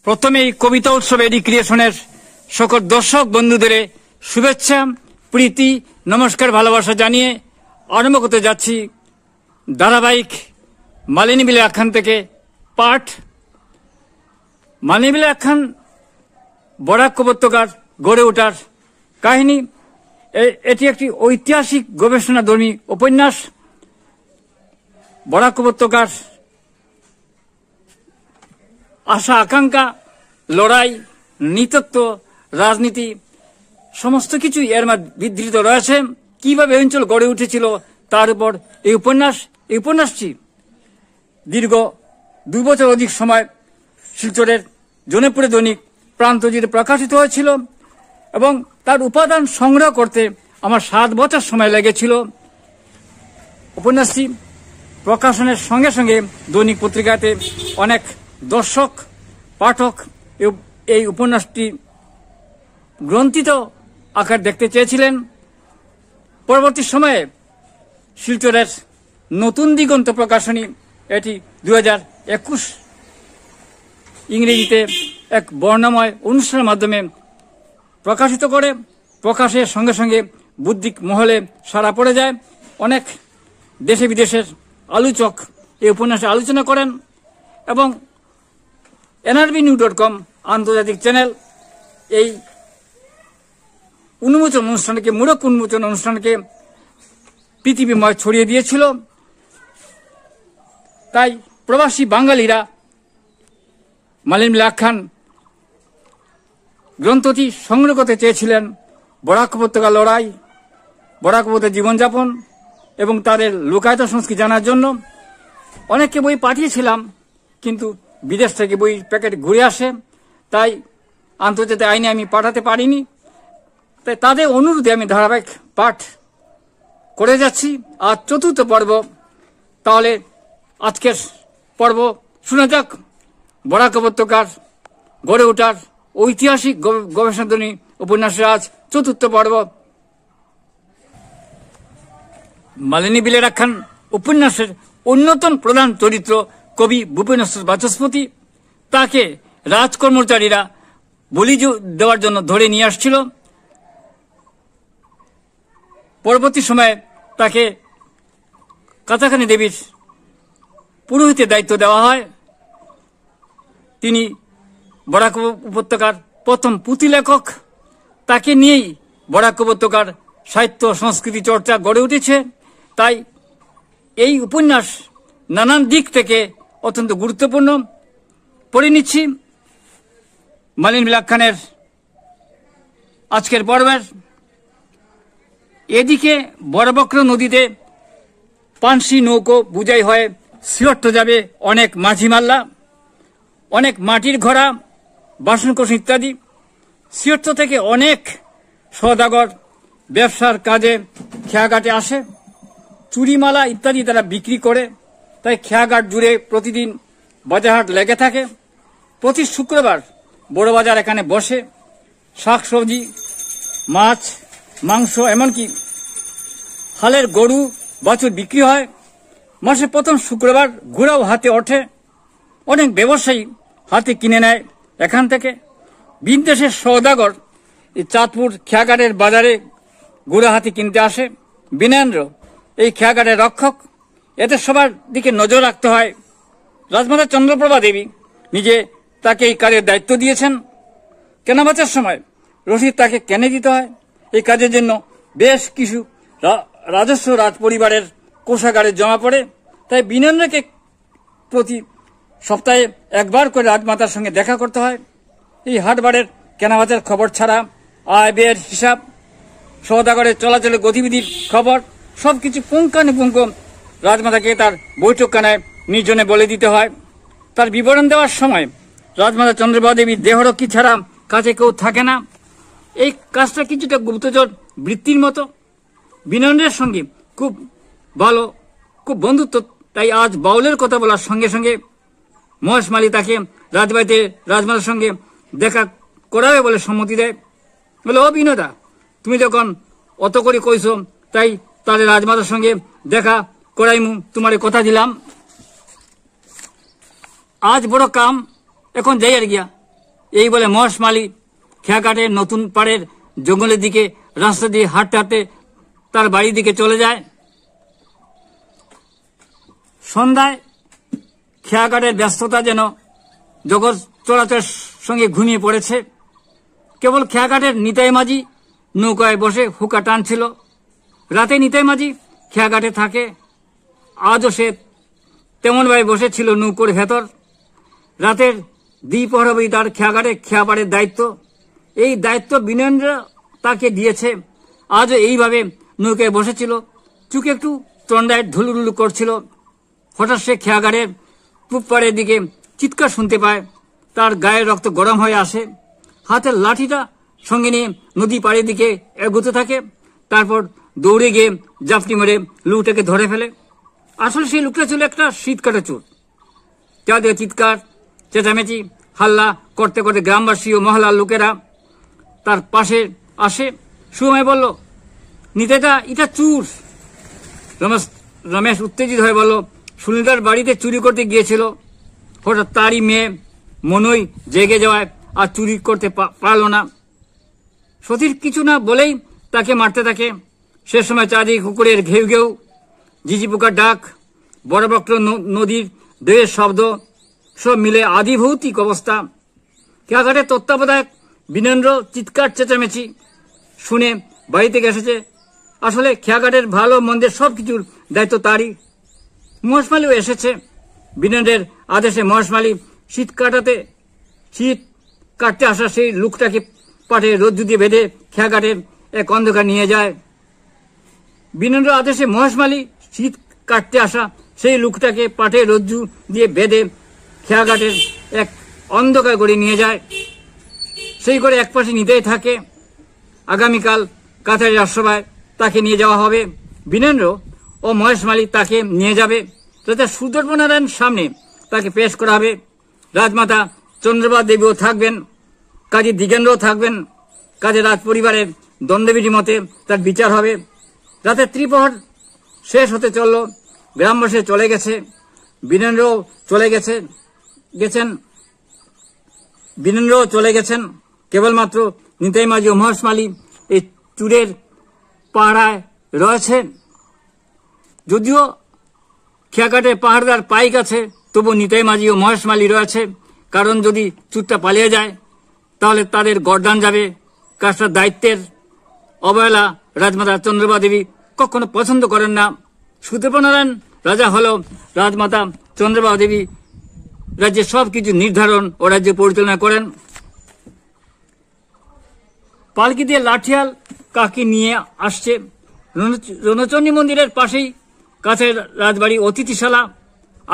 প্রথমেই কবিতা উৎসব এডি ক্রিয়েশনের সকল দর্শক বন্ধুদের শুভেচ্ছা, প্রীতি, নমস্কার, ভালোবাসা জানিয়ে আরম্ভ করতে যাচ্ছি ধারাবাহিক মালিনী বিলের আখ্যান থেকে পাঠ। মালিনী বিলের আখ্যান বরাক উপত্যকার গড়ে ওঠার কাহিনী। এটি একটি ঐতিহাসিক গবেষণাধর্মী উপন্যাস। বরাক উপত্যকার আশা আকাঙ্ক্ষা, লড়াই, নৃতত্ব, রাজনীতি সমস্ত কিছু এর মধ্যে বিধৃত রয়েছে। কিভাবে এই অঞ্চল গড়ে উঠেছিল তার উপর এই উপন্যাসটি দীর্ঘ 2 বছর অধিক সময় শিলচরের জনেপুরে দৈনিক প্রান্তজিতে প্রকাশিত হয়েছিল এবং তার উপাদান সংগ্রহ করতে আমার 7 বছর সময় লেগেছিল। উপন্যাসটি প্রকাশনের সঙ্গে সঙ্গে দৈনিক পত্রিকাতে অনেক দর্শক পাঠক এই উপন্যাসটি গ্রন্থিত আকার দেখতে চেয়েছিলেন। পরবর্তী সময়ে শিলচরের নতুন দিগন্ত প্রকাশনী এটি 2021 ইংরেজিতে এক বর্ণময় অনুষ্ঠানের মাধ্যমে প্রকাশিত করে। প্রকাশের সঙ্গে সঙ্গে বুদ্ধিক মহলে সাড়া পড়ে যায়। অনেক দেশে বিদেশের আলোচক এই উপন্যাসে আলোচনা করেন এবং nrbnews.com আন্তর্জাতিক চ্যানেল এই উন্মোচন অনুষ্ঠানকে, মূরক উন্মোচন অনুষ্ঠানকে পৃথিবীময় ছড়িয়ে দিয়েছিল। তাই প্রবাসী বাঙালিরা মালিনী বিলের আখ্যান গ্রন্থটি সংগ্রহ করতে চেয়েছিলেন। বরাক উপত্যকা লড়াই, বরাক উপত্যকার জীবনযাপন এবং তাদের লোকায়ত সংস্কৃতি জানার জন্য অনেককে বই পাঠিয়েছিলাম, কিন্তু বিদেশ থেকে বই প্যাকেট ঘুরে আসে, তাই আন্তর্জাতিক আইনে আমি পাঠাতে পারিনি। তাই তাদের অনুরোধে আমি ধারাবাহিক পাঠ করে যাচ্ছি। আর 4র্থ পর্ব, তাহলে আজকের পর্ব শোনা যাক বরাক উপত্যকার গড়ে ওঠার ঐতিহাসিক গবেষণাধর্মী উপন্যাসের আজ 4র্থ পর্ব। মালিনী বিলের আখ্যান উপন্যাসের অন্যতম প্রধান চরিত্র কবি ভূপেন্দ্র বাচস্পতি। তাকে রাজকর্মচারীরা বলি দেওয়ার জন্য ধরে নিয়ে আসছিল। পরবর্তী সময়ে তাকে কাতাখানি দেবীর পুরোহিতের দায়িত্ব দেওয়া হয়। তিনি বরাক উপত্যকার প্রথম পুঁথি লেখক। তাকে নিয়েই বরাক উপত্যকার সাহিত্য সংস্কৃতি চর্চা গড়ে উঠেছে। তাই এই উপন্যাস নানান দিক থেকে অত্যন্ত গুরুত্বপূর্ণ। পড়ে নিচ্ছি মালিনী বিলের আখ্যানের আজকের পর্বের। এদিকে বড়বক্র নদীতে পানসি নৌকো বুঝাই হয়ে সিলট যাবে অনেক মাঝি মাল্লা, অনেক মাটির ঘোড়া, বাসনকোসন ইত্যাদি। সিলট থেকে অনেক সওদাগর ব্যবসার কাজে খেয়াঘাটে আসে, চুরিমালা ইত্যাদি তারা বিক্রি করে। তাই খেয়াঘাট জুড়ে প্রতিদিন বাজারহাট লেগে থাকে। প্রতি শুক্রবার বড় বাজার এখানে বসে। শাকসবজি, মাছ, মাংস, এমনকি হালের গরু বাছুর বিক্রি হয়। মাসে প্রথম শুক্রবার ঘোড়াও হাতে ওঠে। অনেক ব্যবসায়ী হাতে কিনে নেয় এখান থেকে। বিদেশের সওদাগর এই চাঁদপুর খেয়াঘাটের বাজারে ঘোড়া হাতে কিনতে আসে। বিনয়েন্দ্র এই খেয়াঘাটের রক্ষক। এতে সবার দিকে নজর রাখতে হয়। রাজমাতা চন্দ্রপ্রভা দেবী নিজে তাকে এই কাজের দায়িত্ব দিয়েছেন। কেনাবেচার সময় রসিদ তাকে কেনে দিতে হয়। এই কাজের জন্য বেশ কিছু রাজস্ব রাজ পরিবারের কোষাগারে জমা পড়ে। তাই বিনয়েন্দ্রকে প্রতি সপ্তাহে একবার করে রাজমাতার সঙ্গে দেখা করতে হয়। এই হাটবারের কেনাবেচার খবর ছাড়া আয় ব্যয়ের হিসাব, সওদাগরের চলাচলের গতিবিধির খবর সবকিছু পুঙ্খানুপুঙ্খ রাজমাতাকে তার বৈঠকখানায় নির্জনে বলে দিতে হয়। তার বিবরণ দেওয়ার সময় রাজমাতা চন্দ্রপ্রভা দেবীর দেহরক্ষী ছাড়া কাছে কেউ থাকে না। এই কাজটা কিছুটা গুপ্তচর বৃত্তির মতো। বিনয়েন্দ্রের সঙ্গে খুব ভালো, খুব বন্ধুত্ব। তাই আজ বাউলের কথা বলার সঙ্গে সঙ্গে মহেশ মালী তাকে রাজবাড়িতে রাজমাতার সঙ্গে দেখা করাবে বলে সম্মতি দেয়। বলে, ও বিনোদা, তুমি যখন অত করে কইছো, তাই তাহলে রাজমাতার সঙ্গে দেখা করাইমু, তোমার কথা দিলাম। আজ বড় কাম, এখন যাই আর গিয়া। এই বলে মহেশমালী খেয়াঘাটের নতুন পাড়ের জঙ্গলের দিকে রাস্তা দিয়ে হাঁটতে হাঁটতে তার বাড়ির দিকে চলে যায়। সন্ধ্যায় খেয়াঘাটের ব্যস্ততা যেন জগৎ চলাচলের সঙ্গে ঘুমিয়ে পড়েছে। কেবল খেয়াঘাটের নিতাই মাঝি নৌকায় বসে হুকা টানছিল। রাতে নিতাই মাঝি খেয়াঘাটে থাকে। আজও সে তেমনভাবে বসেছিল নৌকোর ভেতর। রাতের দ্বিপ্রহর অবধি তার খেয়াঘাটে খেয়াপাড়ের দায়িত্ব। এই দায়িত্ব বিনয়েন্দ্র তাকে দিয়েছে। আজও এইভাবে নৌকায় বসেছিল। চুকে একটু তন্ডায় ঢুলুঢুলু করছিল। হঠাৎ সে খেয়াঘাটের পূব পাড়ের দিকে চিৎকার শুনতে পায়। তার গায়ের রক্ত গরম হয়ে আসে। হাতের লাঠিটা সঙ্গে নিয়ে নদী পাড়ের দিকে এগোতে থাকে। তারপর দৌড়ে গিয়ে জাপটি মেরে লোকটাকে ধরে ফেলে। আসলে সেই লোকটা ছিল একটা শীতকাটা চোর। চাঁদের চিৎকার চেঁচামেচি হাল্লা করতে করতে গ্রামবাসী ও মহলার লোকেরা তার পাশে আসে। সুমাই বলল, নিতাইদা, এটা চুর। রমেশ উত্তেজিত হয়ে বলল, সুনীলদার বাড়িতে চুরি করতে গিয়েছিল। হঠাৎ তারই মেয়ে মনই জেগে যাওয়ায় আর চুরি করতে পারল না। সতীর কিছু না বলেই তাকে মারতে থাকে। সে সময় চারদিকে কুকুরের ঘেউ ঘেউ, ঝিঝি পোকার ডাক, বড় বক্র নদীর ঢেউয়ের শব্দ, সব মিলে আদি ভৌতিক অবস্থা। খেয়াঘাটের তত্ত্বাবধায়ক বিনয়েন্দ্র চিৎকার চেঁচামেচি শুনে বাড়ি থেকে এসেছে। আসলে খেয়াঘাটের ভালো মন্দের সবকিছুর দায়িত্ব তারই। মহেশমালীও এসেছে। বিনয়েন্দ্রের আদেশে মহেশমালী শীত কাটতে আসা সেই লোকটাকে পাঠে রজ্জু দিয়ে বেঁধে খেয়াঘাটের এক অন্ধকার নিয়ে যায়। বিনয়েন্দ্র আদেশে মহেশমালী শীত কাটতে আসা সেই লোকটাকে পাঠে রজ্জু দিয়ে বেঁধে খেয়াঘাটের এক অন্ধকার করে নিয়ে যায়। সেই করে একপাশে নিতেই থাকে। আগামীকাল কাছারি রাজসভায় তাকে নিয়ে যাওয়া হবে। বিনয়েন্দ্র ও মহেশমালী তাকে নিয়ে যাবে। রাজা সুদর্শনারায়ণ সামনে তাকে পেশ করা হবে। রাজমাতা চন্দ্রবা দেবীও থাকবেন, কাজী দিগেন্দ্রও থাকবেন। কাজে রাজ পরিবারের দ্বন্দ্ববিধি মতে তার বিচার হবে। রাতে ত্রিপ্রহর শেষ হতে চলল। গ্রামবাসী চলে গেছে। বিনয়েন্দ্রও চলে গেছেন। কেবলমাত্র নিতাই মাঝি ও মহেশমালী এই চুরের পাহারায় রয়েছে। যদিও খেয়াঘাটে পাহাড়দার পাইক আছে, তবু নিতাই মাঝি ও মহেশমালী রয়েছে। কারণ যদি চুরটা পালিয়ে যায় তাহলে তাদের গরদান যাবে। কাজটার দায়িত্বের অবহেলা রাজমাতা চন্দ্রবা দেবী কখনো পছন্দ করেন না। সুদর্শনারায়ণ রাজা হলেও রাজমাতা চন্দ্রবা দেবী রাজ্যের সবকিছু নির্ধারণ ও রাজ্য পরিচালনা করেন। পালকি দিয়ে লাঠিয়াল কাকি নিয়ে আসছে। রণচণ্ডী মন্দিরের পাশেই কাছের রাজবাড়ি অতিথিশালা।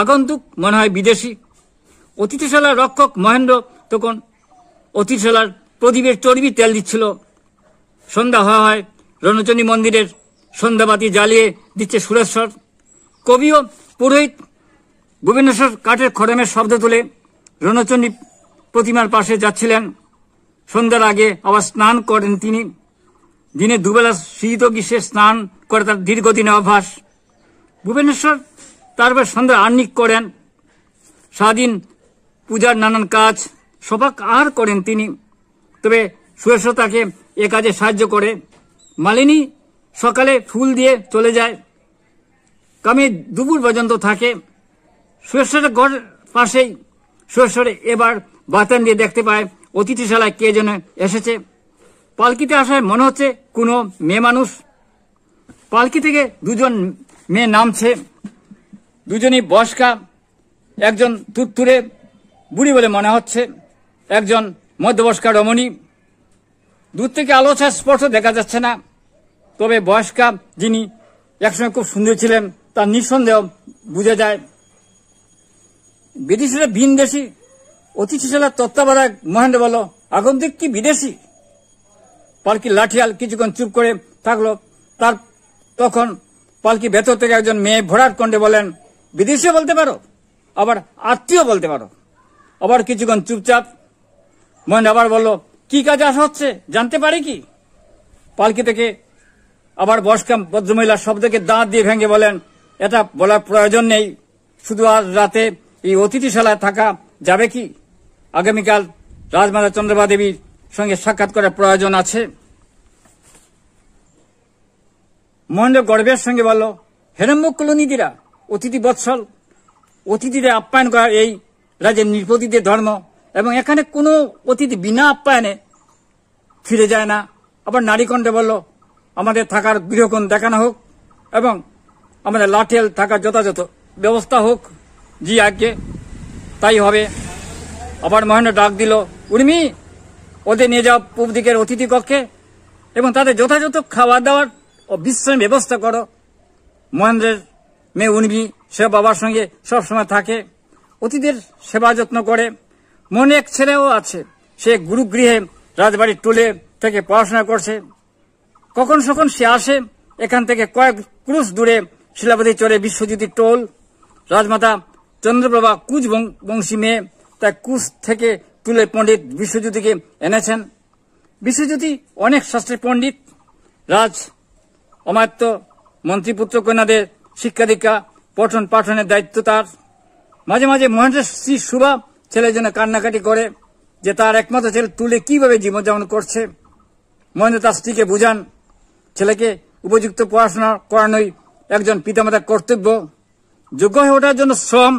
আগন্তুক মনে হয় বিদেশি। অতিথিশালার রক্ষক মহেন্দ্র তখন অতিথিশালার প্রদীপের চর্বি তেল দিচ্ছিল। সন্ধ্যা হওয়া হয়। রণচণ্ডী মন্দিরের সন্ধ্যাবাতি জ্বালিয়ে দিচ্ছে সুরেশ্বর। কবি ও পুরোহিত ভুবনেশ্বর কাঠের খড়মের শব্দ তুলে রণচণ্ডী প্রতিমার পাশে যাচ্ছিলেন। সন্ধ্যার আগে আবার স্নান করেন তিনি। দিনে দুবেলা শীত ও গ্রীষ্মে স্নান করে তার দীর্ঘদিনের অভ্যাস। ভুবনেশ্বর তারপর সন্ধ্যা আহ্নিক করেন। সারাদিন পূজার নানান কাজ সবাক আর করেন তিনি। তবে সুরেশ্বর তাকে এ কাজে সাহায্য করে। মালিনী সকালে ফুল দিয়ে চলে যায়। কামি দুপুর পর্যন্ত থাকে। সুরেশ্বরের ঘর পাশেই। সুরেশ্বরে এবার বাতান দিয়ে দেখতে পায় অতিথিশালায় কে যেন এসেছে। পালকিতে আসায় মনে হচ্ছে কোনো মেয়ে মানুষ। পালকি থেকে দুজন মেয়ে নামছে। দুজনই বয়স্কা। একজন তুত্তুরে বুড়ি বলে মনে হচ্ছে, একজন মধ্যবয়স্কা রমণী। দূর থেকে আলো ছায়া স্পষ্ট দেখা যাচ্ছে না। তবে বয়স্কা যিনি একসময় খুব সুন্দর ছিলেন তার নিঃসন্দেহ বুঝে যায়। বিদেশিরা ভিনদেশি। অতিথিশালার তত্ত্বাবধায়ক মহেন্দ্র বলল, আগন্তুক কি বিদেশি? পালকি লাঠিয়াল কিছুক্ষণ চুপ করে থাকলো। তখন পালকি ভেতর থেকে একজন মেয়ে ভরাট কণ্ঠে বলেন, বিদেশিও বলতে পারো, আবার আত্মীয় বলতে পারো। আবার কিছুক্ষণ চুপচাপ। মহেন্দ্র আবার বলল, কি কাজে আসা হচ্ছে জানতে পারি কি? পালকি থেকে আবার বয়স্কা ভদ্রমহিলার শব্দকে দাঁত দিয়ে ভেঙে বলেন, এটা বলার প্রয়োজন নেই। শুধু আজ রাতে এই অতিথিশালায় থাকা যাবে কি? আগামীকাল রাজমাতা চন্দ্রপ্রভা দেবীর সঙ্গে সাক্ষাৎ করার প্রয়োজন আছে। মহেন্দ্র গর্বের সঙ্গে বলল, হেরম্য কুলনীতিরা অতিথি বৎসল, অতিথিদের আপ্যায়ন করার এই রাজ্যের নৃপতিদের ধর্ম, এবং এখানে কোনো অতিথি বিনা আপ্যায়নে ফিরে যায় না। আবার নারীকণ্ঠে বলল, আমাদের থাকার গৃহকোণ দেখানো হোক এবং আমাদের লাঠিয়াল থাকার যথাযথ ব্যবস্থা হোক। জি আজ্ঞে, তাই হবে। আবার মহেন্দ্র ডাক দিল, উর্মি, ওদের নিয়ে যাও পূব দিকের অতিথি কক্ষে এবং তাদের যথাযথ খাওয়া দাওয়ার ও বিশ্রামের ব্যবস্থা করো। মহেন্দ্রের মেয়ে উর্মি সে বাবার সঙ্গে সবসময় থাকে, অতিথিদের সেবা যত্ন করে। মনে এক ছেলেও আছে, সে গুরুগৃহে রাজবাড়ির টোলে থেকে পড়াশোনা করছে। কখন সখন সে আসে, এখান থেকে কয়েক ক্রুশ দূরে শিলাবতী চরে বিশ্বজ্যোতির টোল। রাজমাতা চন্দ্রপ্রভা কুচ বংশী মেয়ে, তাই কুচ থেকে তুলে পণ্ডিত বিশ্বজ্যোতিকে এনেছেন। বিশ্বজ্যোতি অনেক শাস্ত্রের পণ্ডিত। রাজ অমাত্য মন্ত্রীপুত্র কন্যাদের শিক্ষা দীক্ষা পঠন পাঠনের দায়িত্ব তার। মাঝে মাঝে মহেন্দ্রের স্ত্রী সুভা ছেলের জন্য কান্নাকাটি করে যে তার একমাত্র ছেলে তুলে কিভাবে জীবনযাপন করছে। মহেন্দ্র তার স্ত্রীকে বুঝান, ছেলেকে উপযুক্ত পড়াশোনা করানোই একজন পিতামাতার কর্তব্য। যোগ্য হয়ে ওঠার জন্য শ্রম,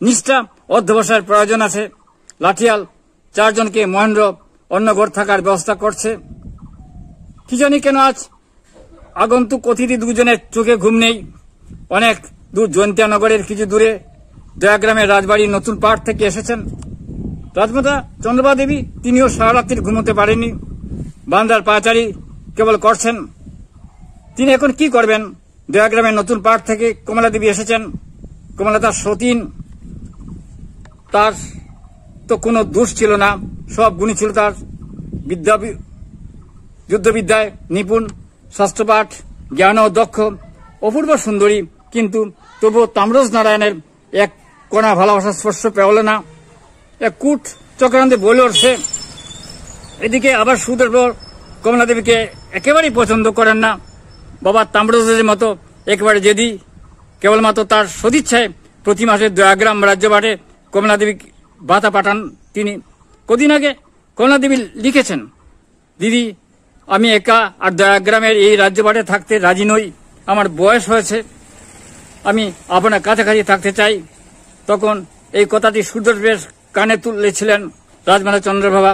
নিষ্ঠা, অধ্যবসায়ের প্রয়োজন আছে। লাঠিয়াল 4 জনকে মহেন্দ্র অন্য ঘর থাকার ব্যবস্থা করছে। কি জানি কেন আজ আগন্তুক অতিথি 2 জনের চোখে ঘুম নেই। অনেক দূর জয়ন্তিয়া নগরের কিছু দূরে দয়াগ্রামের রাজবাড়ির নতুন পাড় থেকে এসেছেন রাজমাতা চন্দ্রপ্রভা দেবী। তিনিও সারা রাত্রি ঘুমোতে পারেননি, বান্দার পাচারি কেবল করছেন। তিনি এখন কি করবেন? দয়াগ্রামের নতুন পাড় থেকে কমলা দেবী এসেছেন। কমলা তার সতীন, তার তো কোনো দোষ ছিল না, সব গুণই ছিল তার। যুদ্ধবিদ্যায় নিপুণ, শাস্ত্রপাঠ জ্ঞান ও দক্ষ, অপূর্ব সুন্দরী, কিন্তু তবুও তাম্রজ নারায়ণের এক কোনা ভালোবাসার স্পর্শ পেল না। এক কূট চক্রান্তে বলে উঠছে। এদিকে আবার সুদর্ভ কমলা দেবীকে একেবারেই পছন্দ করেন না। বাবা তাম্রজের মতো একেবারে জেদি। কেবলমাত্র তার সদিচ্ছায় প্রতি মাসে দয়াগ্রাম রাজ্যপাঠে কমলা দেবী ভাতা পাঠান তিনি। কদিন আগে কমলা দেবী লিখেছেন, দিদি, আমি একা আর দয়াগ্রামের এই রাজ্যপাঠে থাকতে রাজি নই। আমার বয়স হয়েছে, আমি আপনার কাছাকাছি থাকতে চাই। তখন এই কথাটি সুদর্ভের কানে তুলেছিলেন রাজমাতা চন্দ্রপ্রভা।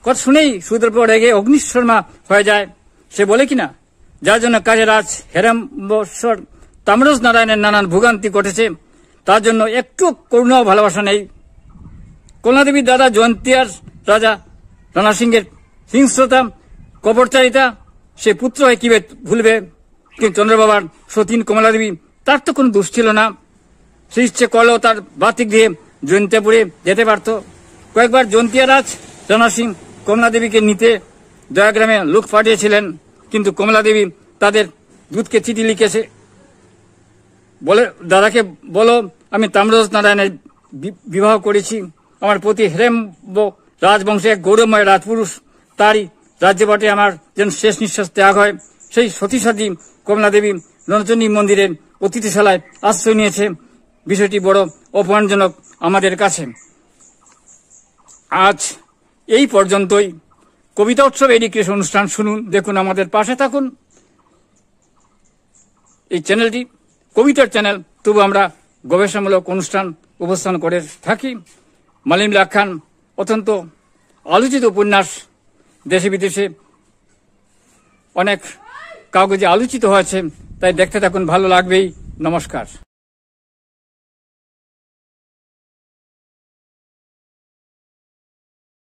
কথা শুনেই সুদর্ভ রেগে অগ্নিশর্মা হয়ে যায়। সে বলে কিনা, যার জন্য কাজে রাজ হেরম্বশ্বর তাম্রজ নারায়ণের নানান ভোগান্তি ঘটেছে, তার জন্য একটু করুণা ও ভালোবাসা নেই। কমলাদেবীর দাদা জয়ন্তিয়ার রাজা রানা সিংহের হিংস্রতা, কপটচারিতা সে পুত্র হয়ে কিভাবে ভুলবে? কিন্তু চন্দ্রবাবার সতীন কমলাদেবী, তার তো কোনো দোষ ছিল না। সে ইচ্ছে করলেও তার বাতিক দিয়ে জয়ন্তিয়াপুরে যেতে পারত। কয়েকবার জয়ন্তিয়ারাজ রানা সিং কমলাদেবীকে নিতে দয়াগ্রামে লোক পাঠিয়েছিলেন, কিন্তু কমলাদেবী তাদের দূতকে চিঠি লিখেছে, বলে, দাদাকে বলো আমি তাম্রজ নারায়ণের বিবাহ করেছি। আমার প্রতি হেরম্ব রাজবংশের এক গৌরবময় রাজপুরুষ, তারই রাজ্যপাঠে আমার যেন শেষ নিঃশ্বাস ত্যাগ হয়। সেই সতীসাধী কমলাদেবী রণচণ্ডী মন্দিরের অতিথিশালায় আশ্রয় নিয়েছে। বিষয়টি বড় অপমানজনক আমাদের কাছে। আজ এই পর্যন্তই। কবিতা উৎসব এডুকেশন অনুষ্ঠান শুনুন, দেখুন, আমাদের পাশে থাকুন। এই চ্যানেলটি কবিতার চ্যানেল, তবু আমরা গবেষণামূলক অনুষ্ঠান উপস্থান করে থাকি। মালিনী আখ্যান অত্যন্ত আলোচিত উপন্যাস, দেশে বিদেশে অনেক কাগজে আলোচিত হয়েছে, তাই দেখতে থাকুন, ভালো লাগবেই। নমস্কার।